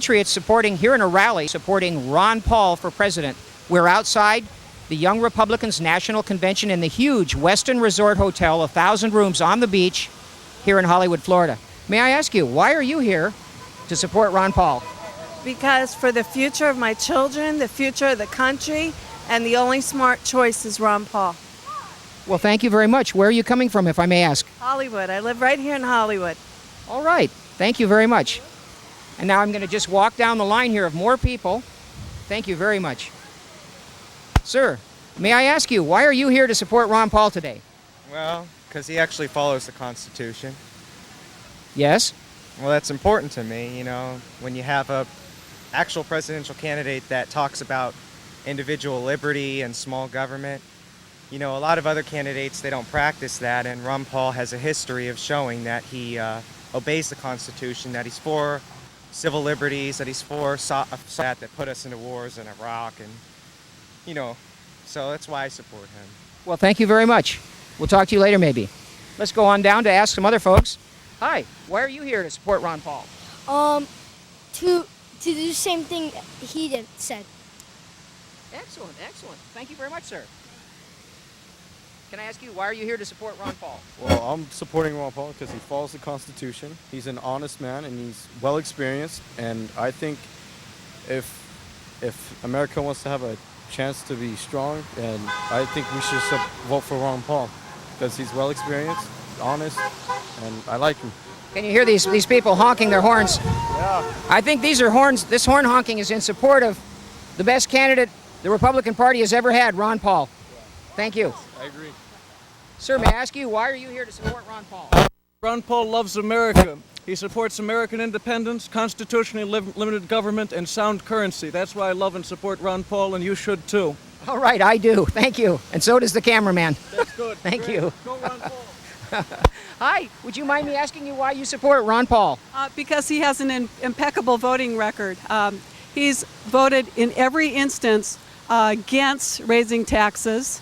patriots supporting, here in a rally, supporting Ron Paul for president. We're outside the Young Republicans National Convention in the huge Westin Resort Hotel, 1,000 rooms on the beach here in Hollywood, Florida. May I ask you, why are you here to support Ron Paul? Because for the future of my children, the future of the country, and the only smart choice is Ron Paul. Well, thank you very much. Where are you coming from, if I may ask? Hollywood. I live right here in Hollywood. All right. Thank you very much. And now I'm going to just walk down the line here of more people. Thank you very much. Sir, may I ask you, why are you here to support Ron Paul today? Well, because he actually follows the Constitution. Yes? Well, that's important to me, you know, when you have a actual presidential candidate that talks about individual liberty and small government. You know, a lot of other candidates, they don't practice that, and Ron Paul has a history of showing that he obeys the Constitution, that he's for civil liberties, that he's for that put us into wars in Iraq, and, you know, so that's why I support him. Well, thank you very much. We'll talk to you later, maybe. Let's go on down to ask some other folks. Hi, why are you here to support Ron Paul? To do the same thing he said. Excellent, excellent. Thank you very much, sir. Can I ask you, why are you here to support Ron Paul? Well, I'm supporting Ron Paul because he follows the Constitution. He's an honest man and he's well experienced. And I think if America wants to have a chance to be strong, and I think we should vote for Ron Paul because he's well experienced, honest, and I like him. Can you hear these people honking their horns? Yeah. I think these are horns. This horn honking is in support of the best candidate the Republican Party has ever had, Ron Paul. Thank you. I agree. Sir, may I ask you, why are you here to support Ron Paul? Ron Paul loves America. He supports American independence, constitutionally limited government, and sound currency. That's why I love and support Ron Paul, and you should too. All right, I do. Thank you. And so does the cameraman. That's good. Thank Great. you. Go Ron Paul. Hi, would you mind me asking you why you support Ron Paul? Because he has an impeccable voting record. He's voted in every instance against raising taxes.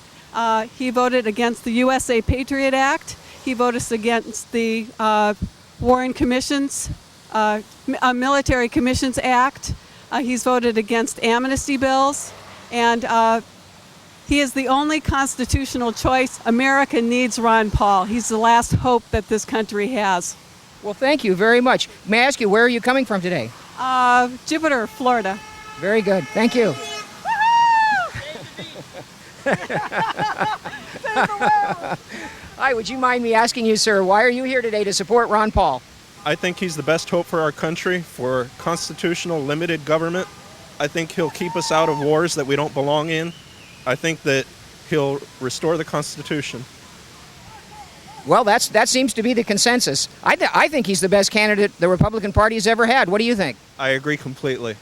He voted against the USA Patriot Act. He voted against the Warren Commissions, Military Commissions Act. He's voted against amnesty bills. And he is the only constitutional choice. America needs Ron Paul. He's the last hope that this country has. Well, thank you very much. May I ask you, where are you coming from today? Jupiter, Florida. Very good. Thank you. Hi, would you mind me asking you, sir, why are you here today to support Ron Paul? I think he's the best hope for our country, for constitutional limited government. I think he'll keep us out of wars that we don't belong in. I think that he'll restore the Constitution. Well, that seems to be the consensus. I think he's the best candidate the Republican Party has ever had. What do you think? I agree completely.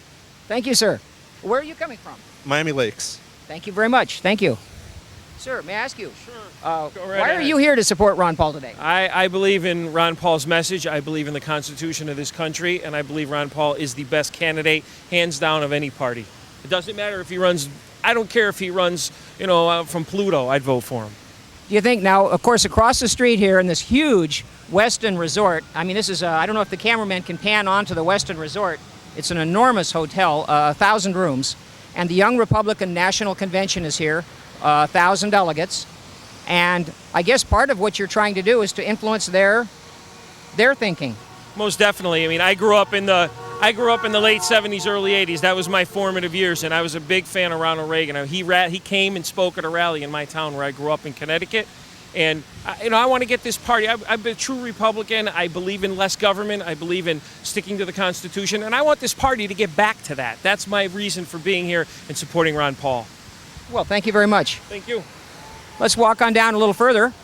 Thank you, sir. Where are you coming from? Miami Lakes. Thank you very much. Thank you. Sir, may I ask you? Sure. Why are you here to support Ron Paul today? I believe in Ron Paul's message. I believe in the Constitution of this country, and I believe Ron Paul is the best candidate, hands down, of any party. It doesn't matter if he runs, I don't care if he runs, from Pluto, I'd vote for him. Do you think now, of course, across the street here in this huge Westin Resort, I mean, this is, I don't know if the cameraman can pan onto the Westin Resort. It's an enormous hotel, 1,000 rooms, and the Young Republican National Convention is here, 1,000 delegates. And I guess part of what you're trying to do is to influence their thinking. Most definitely. I mean, I grew up in the late 70s, early 80s. That was my formative years, and I was a big fan of Ronald Reagan. He came and spoke at a rally in my town where I grew up in Connecticut. And, I want to get this party. I'm a true Republican. I believe in less government. I believe in sticking to the Constitution. And I want this party to get back to that. That's my reason for being here and supporting Ron Paul. Well, thank you very much. Thank you. Let's walk on down a little further.